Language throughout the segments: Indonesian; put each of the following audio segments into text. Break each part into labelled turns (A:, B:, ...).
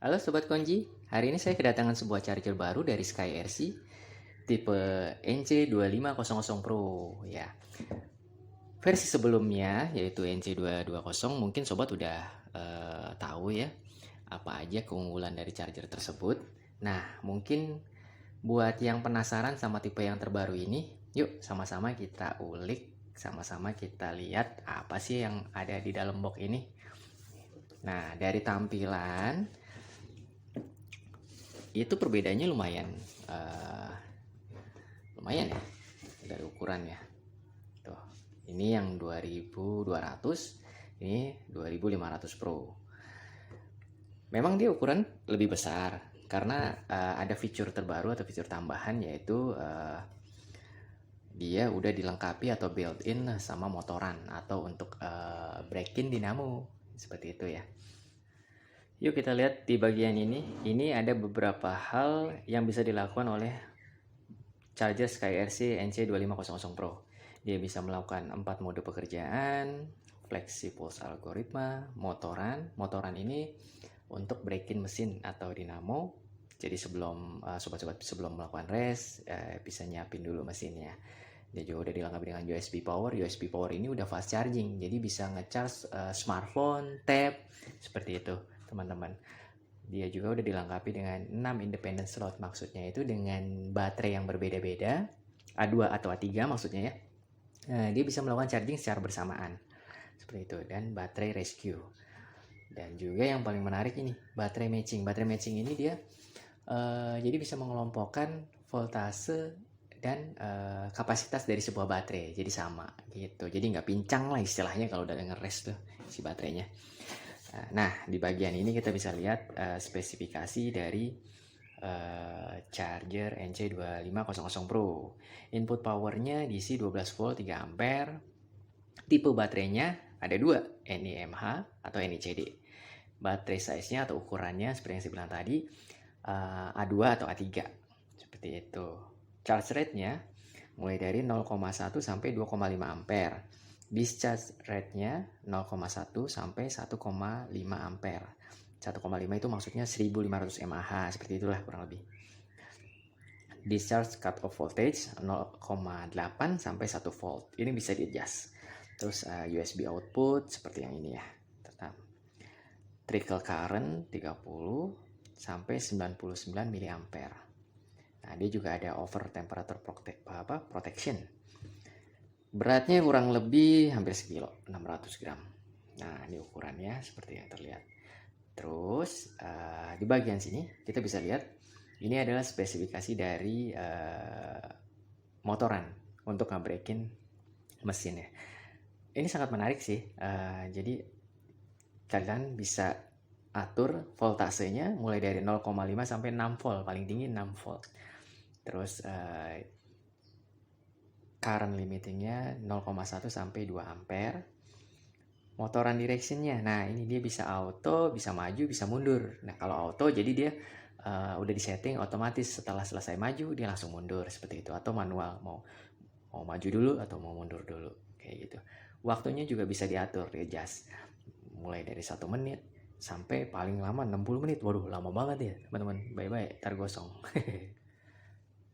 A: Halo Sobat Konji, hari ini saya kedatangan sebuah charger baru dari SkyRC tipe NC2500 Pro ya. Versi sebelumnya yaitu NC220 mungkin Sobat udah tahu ya apa aja keunggulan dari charger tersebut. Nah mungkin buat yang penasaran sama tipe yang terbaru ini, yuk sama-sama kita ulik, sama-sama kita lihat apa sih yang ada di dalam box ini. Nah dari tampilan itu perbedaannya lumayan ya dari ukurannya. Tuh, ini yang 2200, ini 2500 Pro. Memang dia ukuran lebih besar karena ada fitur terbaru atau fitur tambahan, yaitu dia udah dilengkapi atau built-in sama motoran atau untuk break-in dinamo seperti itu ya. Yuk kita lihat di bagian ini. Ini ada beberapa hal yang bisa dilakukan oleh charger SkyRC NC2500 Pro. Dia bisa melakukan 4 mode pekerjaan, flexi pulse algoritma, motoran. Motoran ini untuk break-in mesin atau dinamo. Jadi sebelum sobat-sobat sebelum melakukan race bisa nyiapin dulu mesinnya. Dia juga udah dilengkapi dengan USB power. USB power ini udah fast charging, jadi bisa ngecharge smartphone, tab, seperti itu teman-teman. Dia juga udah dilengkapi dengan 6 independent slot, maksudnya itu dengan baterai yang berbeda-beda, A2 atau A3 maksudnya ya. Dia bisa melakukan charging secara bersamaan seperti itu, dan baterai rescue. Dan juga yang paling menarik ini baterai matching. Baterai matching ini dia jadi bisa mengelompokkan voltase dan kapasitas dari sebuah baterai jadi sama gitu, jadi nggak pincang lah istilahnya kalau udah ngeres tuh si baterainya. Nah di bagian ini kita bisa lihat spesifikasi dari charger NC2500 Pro. Input powernya DC 12 volt 3 ampere. Tipe baterainya ada dua, NiMH atau NiCd. Baterai size-nya atau ukurannya seperti yang saya bilang tadi A2 atau A3 seperti itu. Charge rate-nya mulai dari 0,1 sampai 2,5 ampere. Discharge rate-nya 0,1 sampai 1,5 ampere. 1,5 itu maksudnya 1500 mAh, seperti itulah kurang lebih. Discharge cut off voltage 0,8 sampai 1 volt. Ini bisa di-adjust. Terus USB output seperti yang ini ya. Trickle current 30 sampai 99 mA. Nah, dia juga ada over temperature protection. Beratnya kurang lebih hampir sekilo, 600 gram. Nah, ini ukurannya seperti yang terlihat. Terus di bagian sini kita bisa lihat ini adalah spesifikasi dari motoran untuk ngebreakin mesinnya. Ini sangat menarik sih. Jadi kalian bisa atur voltasenya mulai dari 0,5 sampai 6 volt, paling tinggi 6 volt. Terus current limitingnya 0,1 sampai 2 ampere. Motoran directionnya, nah ini dia bisa auto, bisa maju, bisa mundur. Nah kalau auto jadi dia udah disetting otomatis setelah selesai maju dia langsung mundur seperti itu, atau manual mau maju dulu atau mau mundur dulu kayak gitu. Waktunya juga bisa diatur, di adjust mulai dari 1 menit sampai paling lama 60 menit. Waduh lama banget ya teman-teman, bye-bye tar gosong.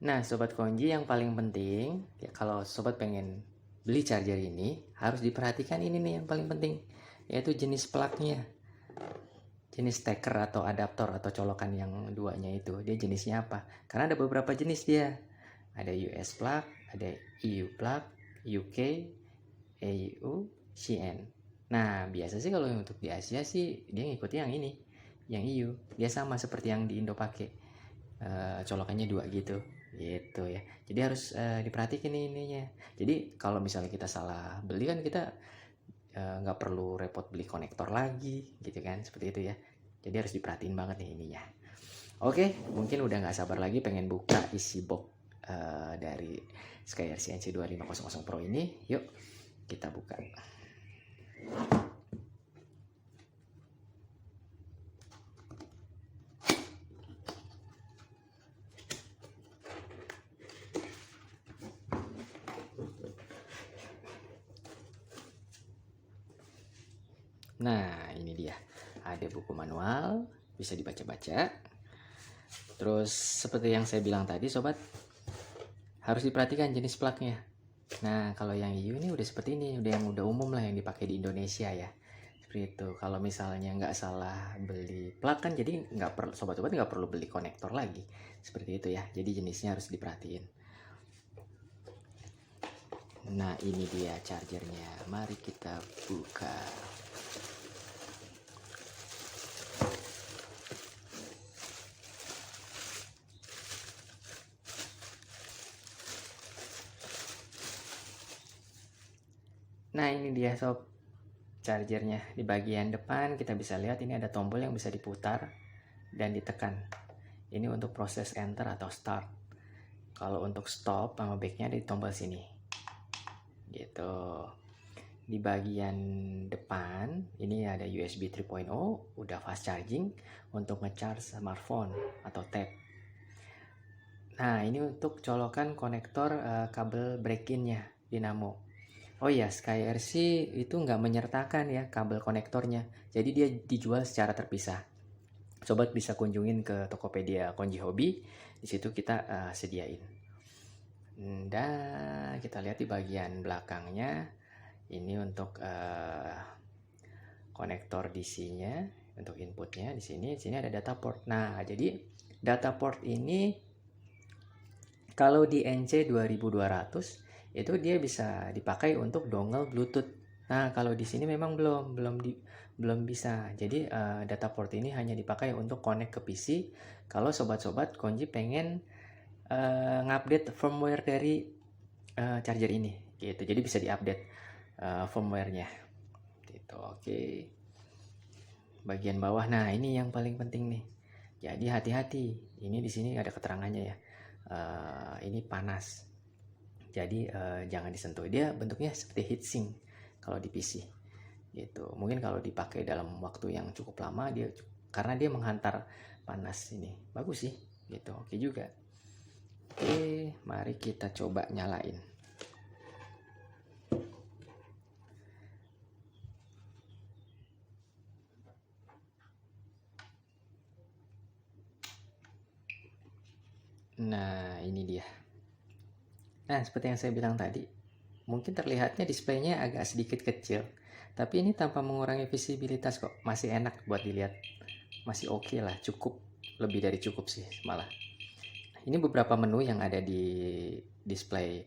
A: Nah sobat Konji, yang paling penting ya, kalau sobat pengen beli charger ini harus diperhatikan ini nih yang paling penting, yaitu jenis plugnya, jenis steker atau adaptor atau colokan yang duanya itu, dia jenisnya apa, karena ada beberapa jenis dia. Ada US plug, ada EU plug, UK, EU, CN. Nah biasa sih kalau untuk di Asia sih dia ngikuti yang ini, yang EU. Dia sama seperti yang di Indo pakai, colokannya dua gitu ya. Jadi harus diperhatikan ininya. Jadi kalau misalnya kita salah beli kan kita nggak perlu repot beli konektor lagi gitu kan, seperti itu ya. Jadi harus diperhatiin banget nih ininya. Oke, mungkin udah nggak sabar lagi pengen buka isi box dari SkyRC NC2500 Pro ini. Yuk kita buka. Nah ini dia, ada buku manual, bisa dibaca-baca. Terus seperti yang saya bilang tadi sobat, harus diperhatikan jenis plugnya. Nah kalau yang EU ini udah seperti ini, udah umum lah yang dipakai di Indonesia ya, seperti itu. Kalau misalnya nggak salah beli plug kan, jadi nggak perlu, sobat-sobat nggak perlu beli konektor lagi, seperti itu ya. Jadi jenisnya harus diperhatiin. Nah ini dia chargernya, mari kita buka. Nah ini dia sob, chargernya. Di bagian depan kita bisa lihat ini ada tombol yang bisa diputar dan ditekan. Ini untuk proses enter atau start. Kalau untuk stop sama backnya ada di tombol sini gitu. Di bagian depan ini ada USB 3.0, udah fast charging untuk ngecharge smartphone atau tab. Nah ini untuk colokan konektor kabel break-innya dinamo. Oh iya, SkyRC itu nggak menyertakan ya kabel konektornya, jadi dia dijual secara terpisah. Sobat bisa kunjungin ke Tokopedia Konji Hobi, di situ kita sediain. Dan kita lihat di bagian belakangnya, ini untuk konektor DC-nya, untuk inputnya di sini ada data port. Nah, jadi data port ini kalau di NC 2200 itu dia bisa dipakai untuk dongle Bluetooth. Nah, kalau di sini memang belum bisa. Jadi data port ini hanya dipakai untuk connect ke PC. Kalau sobat-sobat Konji pengen ngupdate firmware dari charger ini, gitu. Jadi bisa diupdate firmware-nya. Gitu. Oke. Bagian bawah, nah ini yang paling penting nih. Jadi hati-hati. Ini di sini ada keterangannya ya. Ini panas. Jadi jangan disentuh. Dia bentuknya seperti heatsink kalau di PC gitu. Mungkin kalau dipakai dalam waktu yang cukup lama karena dia menghantar panas ini. Bagus sih gitu. Oke juga. Oke, mari kita coba nyalain. Nah, ini dia. Nah, seperti yang saya bilang tadi, mungkin terlihatnya displaynya agak sedikit kecil, tapi ini tanpa mengurangi visibilitas kok, masih enak buat dilihat, masih oke lah, cukup, lebih dari cukup sih malah. Ini beberapa menu yang ada di display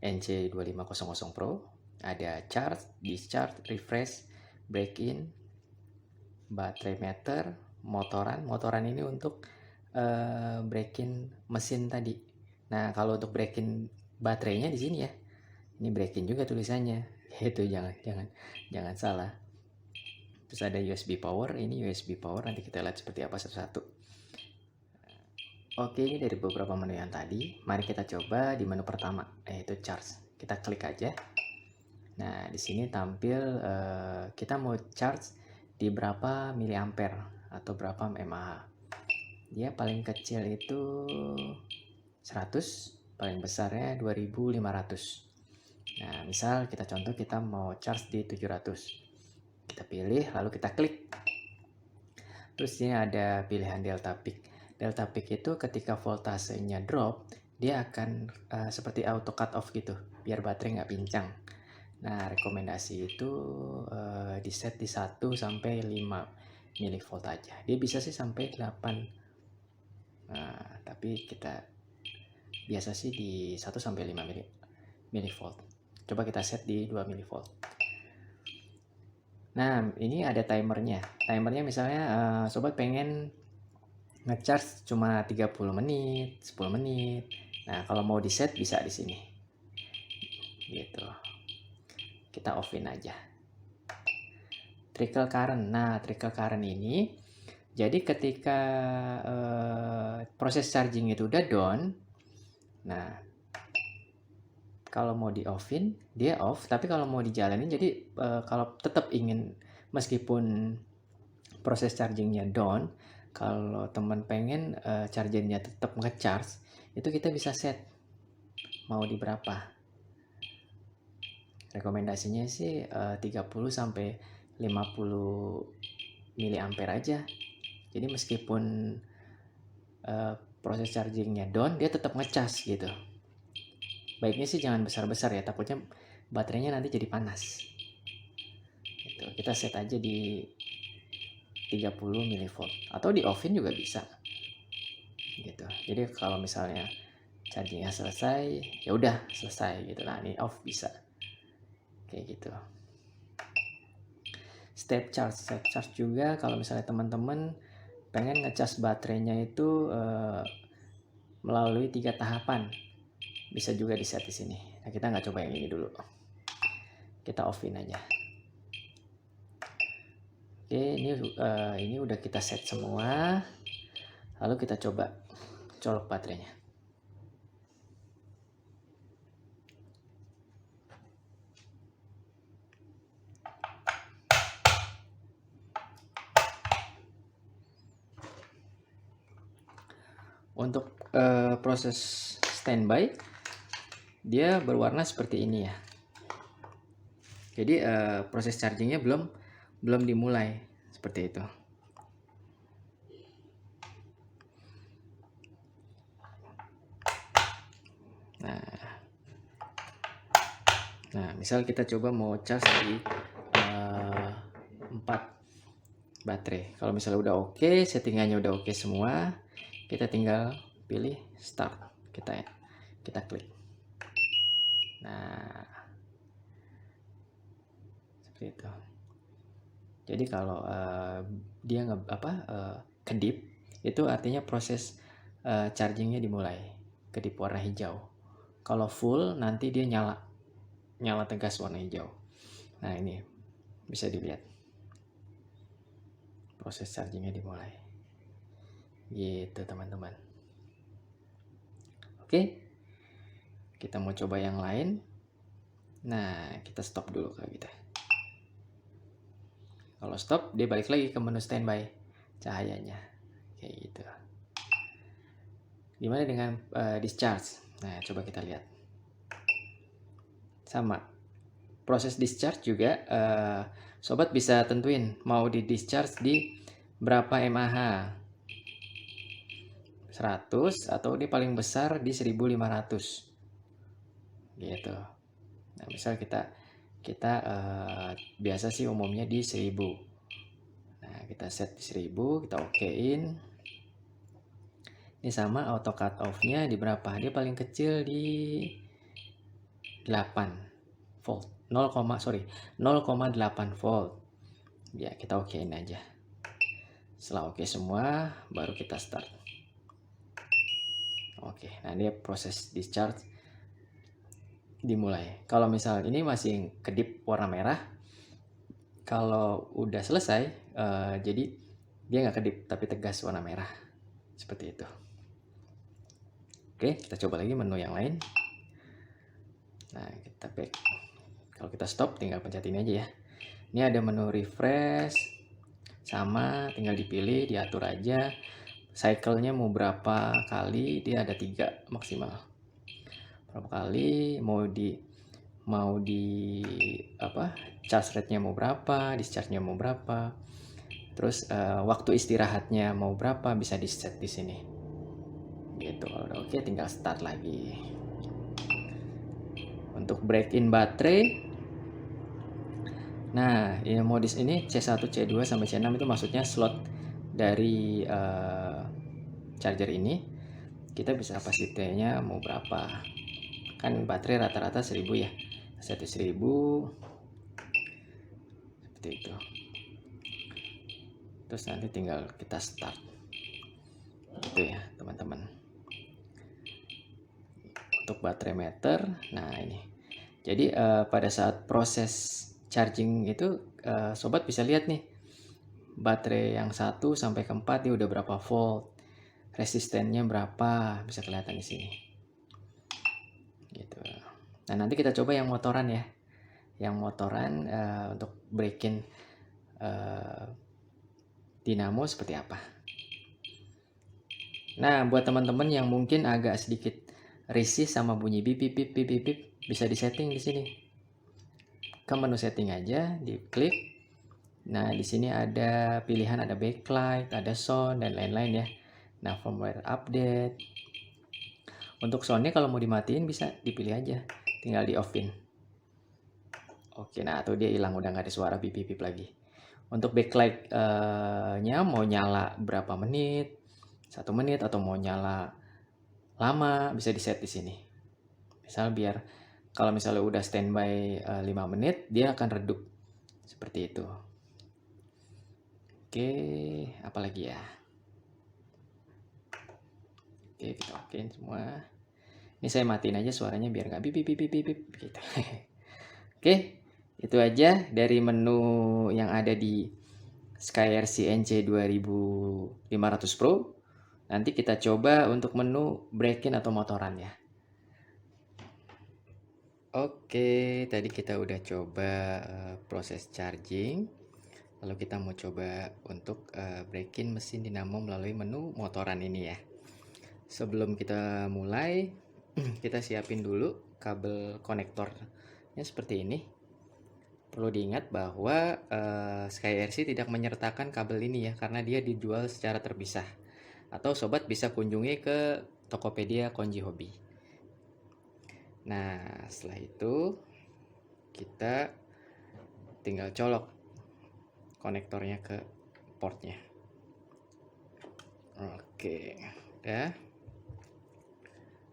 A: NC2500 Pro, ada charge, discharge, refresh, break-in, baterai meter, motoran ini untuk break-in mesin tadi. Nah, kalau untuk break-in baterainya di sini ya. Ini break-in juga tulisannya. Itu jangan salah. Terus ada USB power, ini USB power, nanti kita lihat seperti apa satu-satu. Oke, ini dari beberapa menu yang tadi. Mari kita coba di menu pertama, yaitu charge. Kita klik aja. Nah, di sini tampil kita mau charge di berapa miliampere atau berapa mAh. Dia paling kecil itu 100, paling besarnya 2500. Nah, misal kita contoh kita mau charge di 700. Kita pilih, lalu kita klik. Terus ini ada pilihan delta peak. Delta peak itu ketika voltasenya drop, dia akan seperti auto cut off gitu, biar baterai nggak pincang. Nah, rekomendasi itu di set di 1 sampai 5 milivolt aja. Dia bisa sih sampai 8. Nah, tapi kita biasa sih di 1 sampai 5 milivolt. Coba kita set di 2 milivolt. Nah, ini ada timernya. Timernya misalnya sobat pengen ngecharge cuma 30 menit, 10 menit. Nah, kalau mau di set bisa di sini. Gitu. Kita offin aja. Trickle current. Nah, trickle current ini jadi ketika proses charging itu udah down, nah kalau mau di offin dia off, tapi kalau mau dijalanin jadi kalau tetap ingin meskipun proses chargingnya down, kalau teman pengen chargernya tetap ngecharge, itu kita bisa set mau di berapa. Rekomendasinya sih 30 sampai 50 miliampere aja. Jadi meskipun proses chargingnya down, dia tetap ngecas gitu. Baiknya sih jangan besar-besar ya, takutnya baterainya nanti jadi panas gitu. Kita set aja di 30 mV atau di off-in juga bisa gitu. Jadi kalau misalnya chargingnya selesai, ya udah selesai gitu. Nah, ini off bisa kayak gitu. Step charge juga kalau misalnya teman-teman pengen ngecas baterainya itu melalui 3 tahapan, bisa juga di set di sini. Nah, kita nggak coba yang ini dulu, kita off-in aja. Oke, ini udah kita set semua, lalu kita coba colok baterainya. Untuk proses standby, dia berwarna seperti ini ya. Jadi proses chargingnya belum dimulai seperti itu. Nah, misal kita coba mau charge di 4 baterai. Kalau misalnya udah oke, settingannya udah oke semua, kita tinggal pilih start, kita klik. Nah, seperti itu. Jadi kalau dia kedip, itu artinya proses chargingnya dimulai. Kedip warna hijau. Kalau full nanti dia nyala tegas warna hijau. Nah, ini bisa dilihat proses chargingnya dimulai gitu teman-teman. Oke, kita mau coba yang lain. Nah, kita stop dulu kalau gitu. Kalau stop, dia balik lagi ke menu standby cahayanya kayak gitu. Gimana dengan discharge? Nah, coba kita lihat. Sama proses discharge juga sobat bisa tentuin mau di discharge di berapa mAh, 100 atau ini paling besar di 1500 gitu. Nah, misal kita biasa sih umumnya di 1000. Nah, kita set di 1000, kita okein. Ini sama auto cut off nya di berapa, dia paling kecil di 8 volt, 0,8 volt ya. Kita okein aja. Setelah oke semua, baru kita start. Oke, nah dia proses discharge dimulai. Kalau misal ini masih kedip warna merah, kalau udah selesai, jadi dia nggak kedip tapi tegas warna merah seperti itu. Oke, kita coba lagi menu yang lain. Nah, kita back. Kalau kita stop, tinggal pencet ini aja ya. Ini ada menu refresh, sama tinggal dipilih, diatur aja. Cycle-nya mau berapa kali, dia ada 3 maksimal. Berapa kali, mau di charge rate-nya mau berapa, discharge-nya mau berapa. Terus waktu istirahatnya mau berapa, bisa di set di sini. Gitu. Kalau udah oke, tinggal start lagi. Untuk break-in baterai, nah ini modis ini C1, C2 sampai C6 itu maksudnya slot dari charger ini. Kita bisa kapasitasnya mau berapa, kan baterai rata-rata 1000 ya, 1000 seperti itu. Terus nanti tinggal kita start gitu ya teman-teman. Untuk baterai meter, nah ini jadi pada saat proses charging itu sobat bisa lihat nih baterai yang 1 sampai ke 4 dia udah berapa volt, resistennya berapa, bisa kelihatan di sini gitu. Nah, nanti kita coba yang motoran ya. Yang motoran untuk break-in dinamo seperti apa. Nah, buat teman-teman yang mungkin agak sedikit risih sama bunyi bip bip bip bip bip, bisa disetting di sini. Ke menu setting aja, diklik. Nah, di sini ada pilihan, ada backlight, ada sound, dan lain-lain ya. Nah, firmware update. Untuk soundnya kalau mau dimatiin bisa dipilih aja, tinggal di off-in. Oke, nah tuh dia hilang, udah nggak ada suara bip-bip lagi. Untuk backlight-nya mau nyala berapa menit, 1 menit, atau mau nyala lama, bisa di set di sini. Misal biar kalau misalnya udah standby 5 menit, dia akan redup. Seperti itu. Oke, apalagi ya? Oke, kita okein semua. Ini saya matiin aja suaranya biar nggak bip bip bip bip bip gitu. Oke, itu aja dari menu yang ada di SkyRC NC 2500 Pro. Nanti kita coba untuk menu break-in atau motoran ya. Oke, tadi kita udah coba proses charging. Lalu kita mau coba untuk break-in mesin dinamo melalui menu motoran ini ya. Sebelum kita mulai, kita siapin dulu kabel konektornya seperti ini. Perlu diingat bahwa SkyRC tidak menyertakan kabel ini ya, karena dia dijual secara terpisah. Atau sobat bisa kunjungi ke Tokopedia Konji Hobi. Nah, setelah itu kita tinggal colok konektornya ke portnya. Oke, udah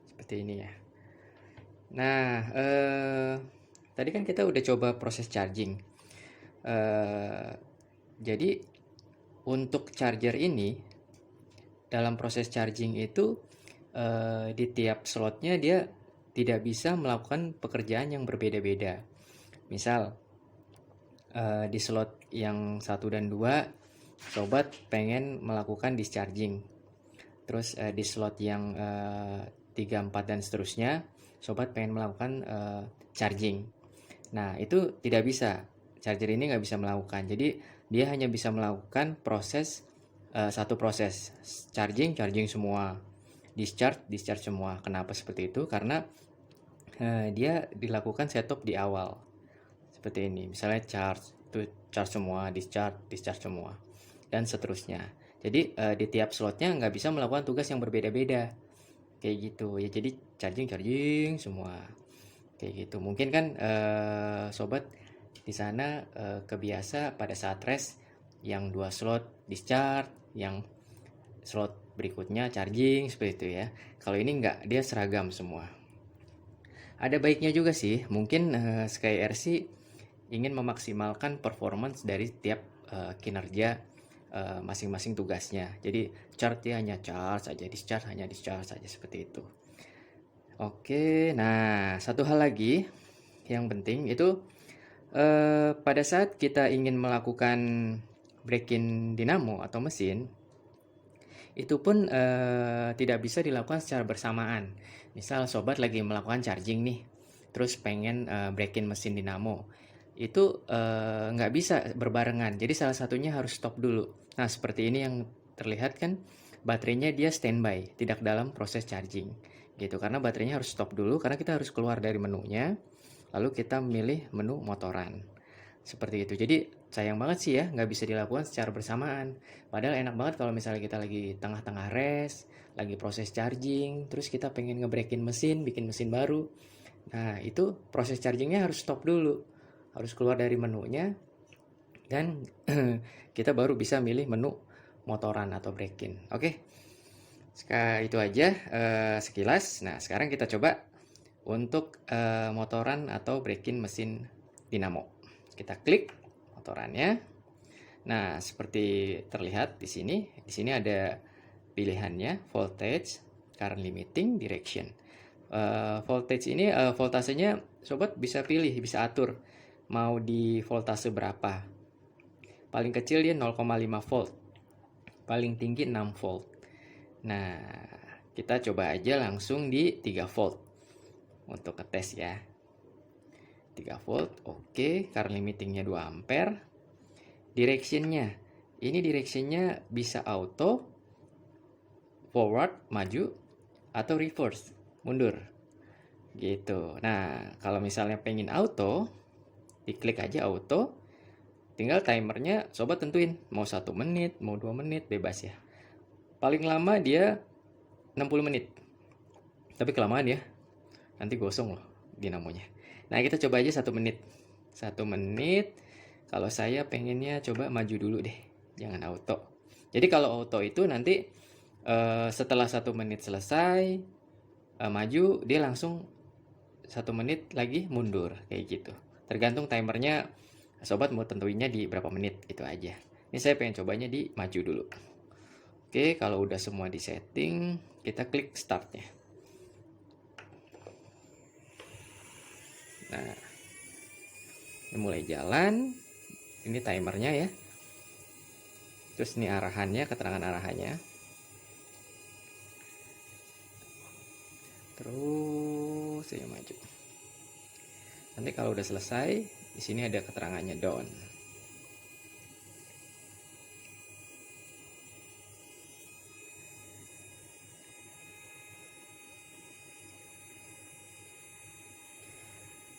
A: seperti ini ya. Nah, tadi kan kita udah coba proses charging. Jadi untuk charger ini, dalam proses charging itu di tiap slotnya dia tidak bisa melakukan pekerjaan yang berbeda-beda. Misal di slot yang 1 dan 2 sobat pengen melakukan discharging. Terus di slot yang 3, 4 dan seterusnya sobat pengen melakukan charging. Nah, itu tidak bisa. Charger ini nggak bisa melakukan. Jadi dia hanya bisa melakukan satu proses charging semua, discharge semua. Kenapa seperti itu? Karena dia dilakukan setup di awal seperti ini. Misalnya charge semua, discharge semua, dan seterusnya. Jadi di tiap slotnya nggak bisa melakukan tugas yang berbeda-beda kayak gitu ya. Jadi charging semua kayak gitu. Mungkin kan sobat di sana kebiasa pada saat rest yang 2 slot discharge, yang slot berikutnya charging seperti itu ya. Kalau ini enggak, dia seragam semua. Ada baiknya juga sih, mungkin SkyRC ingin memaksimalkan performance dari tiap kinerja masing-masing tugasnya. Jadi charge dia hanya charge aja, discharge hanya discharge saja seperti itu. Oke, nah satu hal lagi yang penting itu pada saat kita ingin melakukan break-in dinamo atau mesin, itu pun tidak bisa dilakukan secara bersamaan. Misal sobat lagi melakukan charging nih, terus pengen break-in mesin dinamo, itu nggak bisa berbarengan. Jadi salah satunya harus stop dulu. Nah, seperti ini yang terlihat kan, baterainya dia standby, tidak dalam proses charging gitu. Karena baterainya harus stop dulu, karena kita harus keluar dari menunya, lalu kita memilih menu motoran. Seperti itu. Jadi sayang banget sih ya nggak bisa dilakukan secara bersamaan. Padahal enak banget kalau misalnya kita lagi tengah-tengah rest, lagi proses charging, terus kita pengen ngebreakin mesin, bikin mesin baru. Nah, itu proses chargingnya harus stop dulu. Harus keluar dari menunya, dan kita baru bisa milih menu motoran atau break-in. Oke, itu aja sekilas. Nah, sekarang kita coba untuk motoran atau break-in mesin dinamo. Kita klik motorannya. Nah, seperti terlihat di sini. Di sini ada pilihannya voltage, current limiting, direction. Voltage ini voltasenya sobat bisa pilih, bisa atur mau di voltase berapa. Paling kecil dia 0,5 volt, paling tinggi 6 volt. Nah, kita coba aja langsung di 3 volt untuk ngetes ya. 3 volt, oke. Current limitingnya 2 ampere. Directionnya, ini directionnya bisa auto, forward, maju, atau reverse, mundur gitu. Nah, kalau misalnya pengen auto, diklik aja auto. tinggal timernya sobat tentuin mau 1 menit, mau 2 menit, bebas ya. Paling lama dia 60 menit. Tapi kelamaan ya, nanti gosong loh dinamonya. Nah, kita coba aja 1 menit. 1 menit. Kalau saya pengennya coba maju dulu deh, jangan auto. Jadi kalau auto itu nanti setelah 1 menit selesai maju, dia langsung 1 menit lagi mundur kayak gitu. Tergantung timernya sobat mau tentuinnya di berapa menit, itu aja. Ini saya pengen cobanya di maju dulu. Oke, kalau udah semua di setting, kita klik startnya. Nah, ini mulai jalan. Ini timernya ya. Terus ini arahannya, keterangan arahannya. Terus saya maju. Nanti kalau udah selesai, di sini ada keterangannya down.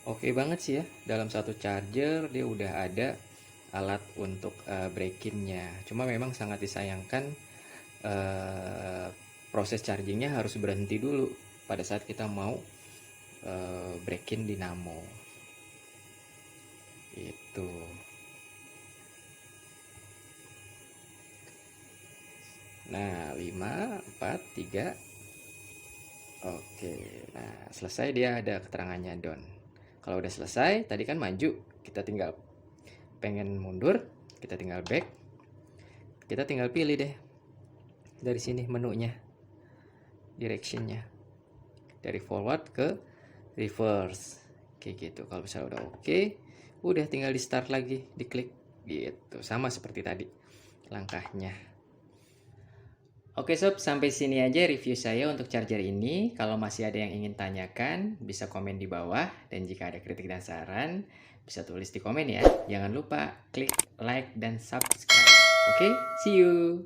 A: Oke banget sih ya, dalam satu charger dia udah ada alat untuk break-in-nya. Cuma memang sangat disayangkan proses chargingnya harus berhenti dulu pada saat kita mau break-in dinamo. Itu. Nah, 5, 4, 3. Oke, nah selesai, dia ada keterangannya down. Kalau udah selesai, tadi kan maju, kita tinggal pengen mundur, kita tinggal back. Kita tinggal pilih deh dari sini menunya, directionnya, dari forward ke reverse, kayak gitu. Kalau misalnya udah oke, udah tinggal di start lagi, diklik gitu, sama seperti tadi langkahnya. Oke sob, sampai sini aja review saya untuk charger ini. Kalau masih ada yang ingin tanyakan, bisa komen di bawah. Dan jika ada kritik dan saran, bisa tulis di komen ya. Jangan lupa klik like dan subscribe. Oke, see you!